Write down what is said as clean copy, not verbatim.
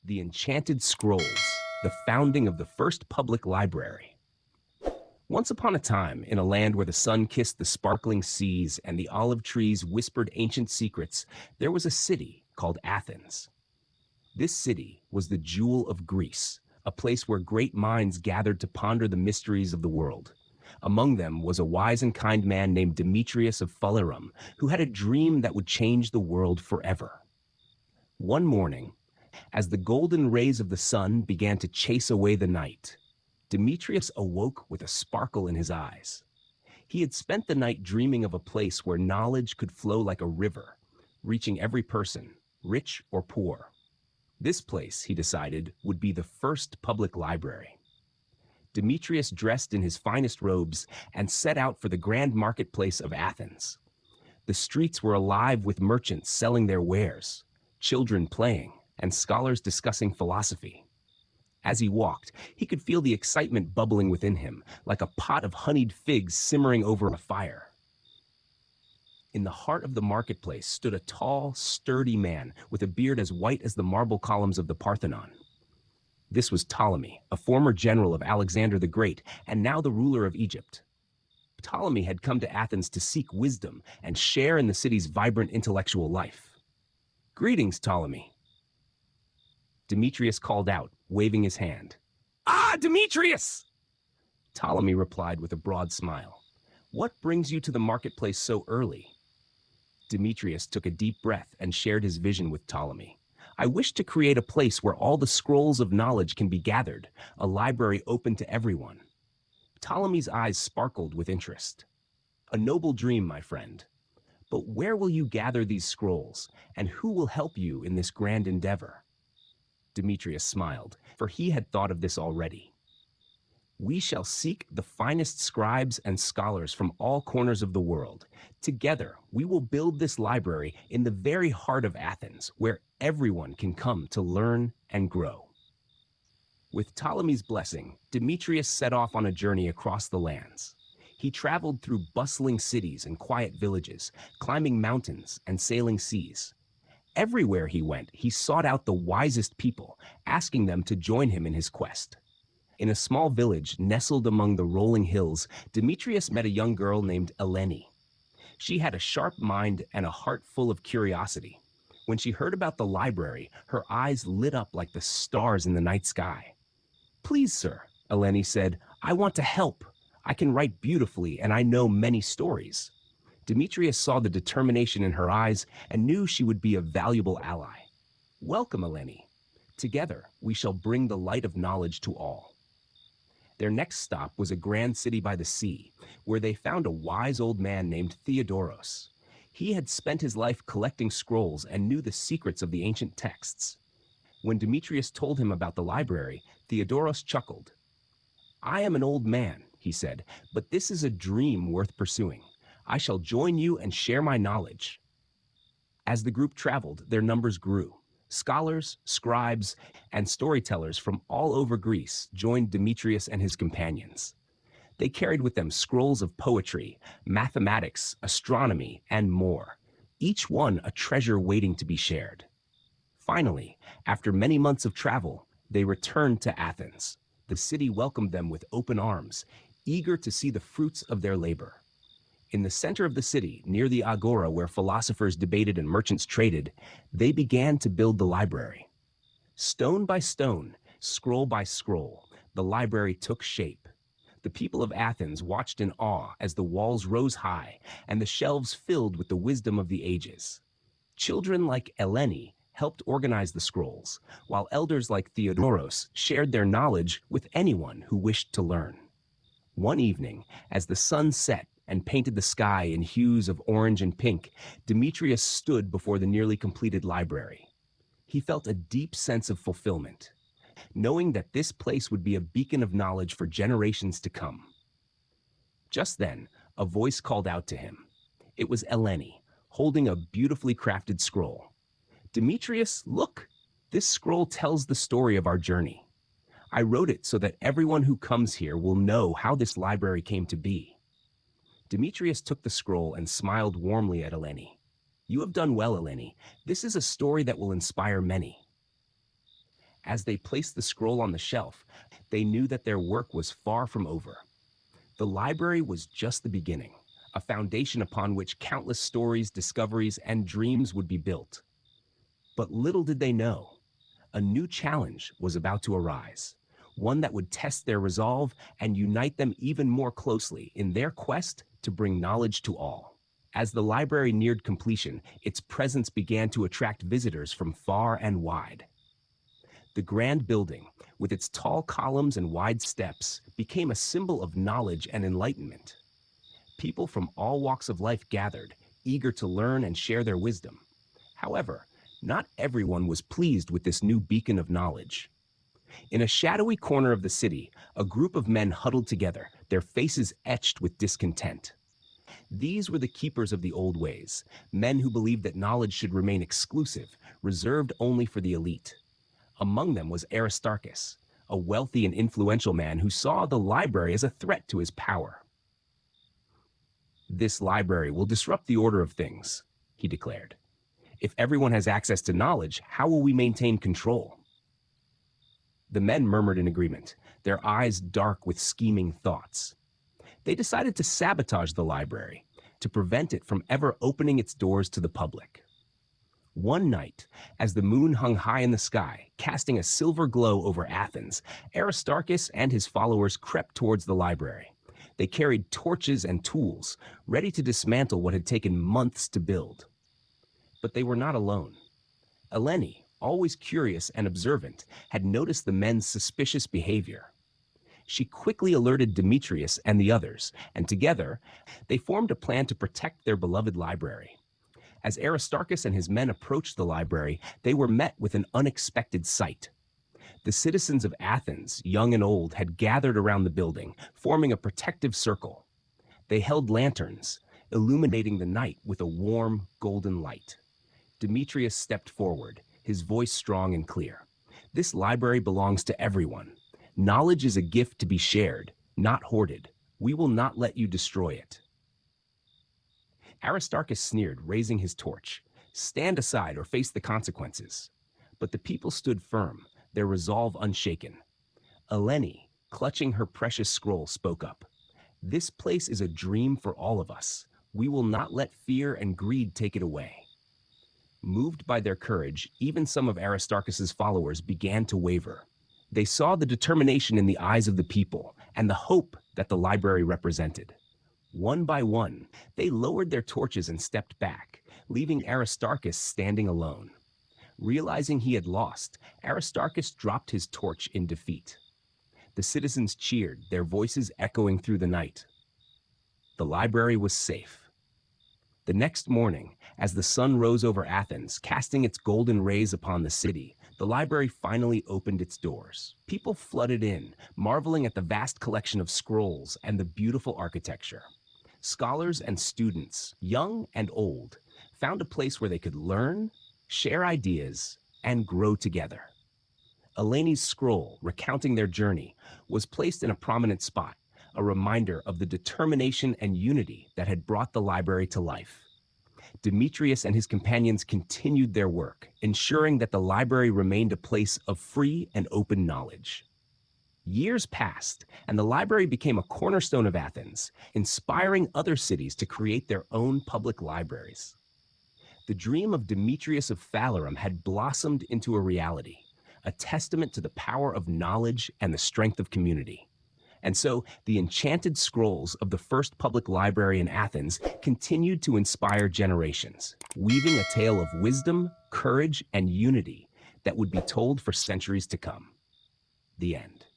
The Enchanted Scrolls, the founding of the first public library. Once upon a time, in a land where the sun kissed the sparkling seas and the olive trees whispered ancient secrets, there was a city called Athens. This city was the jewel of Greece, a place where great minds gathered to ponder the mysteries of the world. Among them was a wise and kind man named Demetrius of Phalerum, who had a dream that would change the world forever. One morning, as the golden rays of the sun began to chase away the night, Demetrius awoke with a sparkle in his eyes. He had spent the night dreaming of a place where knowledge could flow like a river, reaching every person, rich or poor. This place, he decided, would be the first public library. Demetrius dressed in his finest robes and set out for the grand marketplace of Athens. The streets were alive with merchants selling their wares, children playing, and scholars discussing philosophy. As he walked, he could feel the excitement bubbling within him, like a pot of honeyed figs simmering over a fire. In the heart of the marketplace stood a tall, sturdy man with a beard as white as the marble columns of the Parthenon. This was Ptolemy, a former general of Alexander the Great, and now the ruler of Egypt. Ptolemy had come to Athens to seek wisdom and share in the city's vibrant intellectual life. "Greetings, Ptolemy," Demetrius called out, waving his hand. "Ah, Demetrius!" Ptolemy replied with a broad smile. "What brings you to the marketplace so early?" Demetrius took a deep breath and shared his vision with Ptolemy. "I wish to create a place where all the scrolls of knowledge can be gathered, a library open to everyone." Ptolemy's eyes sparkled with interest. "A noble dream, my friend. But where will you gather these scrolls, and who will help you in this grand endeavor?" Demetrius smiled, for he had thought of this already. "We shall seek the finest scribes and scholars from all corners of the world. Together, we will build this library in the very heart of Athens, where everyone can come to learn and grow." With Ptolemy's blessing, Demetrius set off on a journey across the lands. He traveled through bustling cities and quiet villages, climbing mountains and sailing seas. Everywhere he went, he sought out the wisest people, asking them to join him in his quest. In a small village nestled among the rolling hills, Demetrius met a young girl named Eleni. She had a sharp mind and a heart full of curiosity. When she heard about the library, her eyes lit up like the stars in the night sky. "Please, sir," Eleni said, "I want to help. I can write beautifully, and I know many stories." Demetrius saw the determination in her eyes and knew she would be a valuable ally. "Welcome, Eleni. Together, we shall bring the light of knowledge to all." Their next stop was a grand city by the sea, where they found a wise old man named Theodoros. He had spent his life collecting scrolls and knew the secrets of the ancient texts. When Demetrius told him about the library, Theodoros chuckled. "I am an old man," he said, "but this is a dream worth pursuing. I shall join you and share my knowledge." As the group traveled, their numbers grew. Scholars, scribes, and storytellers from all over Greece joined Demetrius and his companions. They carried with them scrolls of poetry, mathematics, astronomy, and more, each one a treasure waiting to be shared. Finally, after many months of travel, they returned to Athens. The city welcomed them with open arms, eager to see the fruits of their labor. In the center of the city, near the agora where philosophers debated and merchants traded, they began to build the library. Stone by stone, scroll by scroll, the library took shape. The people of Athens watched in awe as the walls rose high and the shelves filled with the wisdom of the ages. Children like Eleni helped organize the scrolls, while elders like Theodoros shared their knowledge with anyone who wished to learn. One evening, as the sun set and painted the sky in hues of orange and pink, Demetrius stood before the nearly completed library. He felt a deep sense of fulfillment, knowing that this place would be a beacon of knowledge for generations to come. Just then, a voice called out to him. It was Eleni, holding a beautifully crafted scroll. "Demetrius, look! This scroll tells the story of our journey. I wrote it so that everyone who comes here will know how this library came to be." Demetrius took the scroll and smiled warmly at Eleni. "You have done well, Eleni. This is a story that will inspire many." As they placed the scroll on the shelf, they knew that their work was far from over. The library was just the beginning, a foundation upon which countless stories, discoveries, and dreams would be built. But little did they know, a new challenge was about to arise, one that would test their resolve and unite them even more closely in their quest to bring knowledge to all. As the library neared completion, its presence began to attract visitors from far and wide. The grand building, with its tall columns and wide steps, became a symbol of knowledge and enlightenment. People from all walks of life gathered, eager to learn and share their wisdom. However, not everyone was pleased with this new beacon of knowledge. In a shadowy corner of the city, a group of men huddled together, their faces etched with discontent. These were the keepers of the old ways, men who believed that knowledge should remain exclusive, reserved only for the elite. Among them was Aristarchus, a wealthy and influential man who saw the library as a threat to his power. "This library will disrupt the order of things," he declared. "If everyone has access to knowledge, how will we maintain control?" The men murmured in agreement, their eyes dark with scheming thoughts. They decided to sabotage the library, to prevent it from ever opening its doors to the public. One night, as the moon hung high in the sky, casting a silver glow over Athens, Aristarchus and his followers crept towards the library. They carried torches and tools, ready to dismantle what had taken months to build. But they were not alone. Eleni, always curious and observant, had noticed the men's suspicious behavior. She quickly alerted Demetrius and the others, and together, they formed a plan to protect their beloved library. As Aristarchus and his men approached the library, they were met with an unexpected sight. The citizens of Athens, young and old, had gathered around the building, forming a protective circle. They held lanterns, illuminating the night with a warm, golden light. Demetrius stepped forward, his voice strong and clear. "This library belongs to everyone. Knowledge is a gift to be shared, not hoarded. We will not let you destroy it." Aristarchus sneered, raising his torch. "Stand aside or face the consequences." But the people stood firm, their resolve unshaken. Eleni, clutching her precious scroll, spoke up. "This place is a dream for all of us. We will not let fear and greed take it away." Moved by their courage, even some of Aristarchus's followers began to waver. They saw the determination in the eyes of the people and the hope that the library represented. One by one, they lowered their torches and stepped back, leaving Aristarchus standing alone. Realizing he had lost, Aristarchus dropped his torch in defeat. The citizens cheered, their voices echoing through the night. The library was safe. The next morning, as the sun rose over Athens, casting its golden rays upon the city, the library finally opened its doors. People flooded in, marveling at the vast collection of scrolls and the beautiful architecture. Scholars and students, young and old, found a place where they could learn, share ideas, and grow together. Eleni's scroll, recounting their journey, was placed in a prominent spot, a reminder of the determination and unity that had brought the library to life. Demetrius and his companions continued their work, ensuring that the library remained a place of free and open knowledge. Years passed, and the library became a cornerstone of Athens, inspiring other cities to create their own public libraries. The dream of Demetrius of Phalerum had blossomed into a reality, a testament to the power of knowledge and the strength of community. And so, the enchanted scrolls of the first public library in Athens continued to inspire generations, weaving a tale of wisdom, courage, and unity that would be told for centuries to come. The end.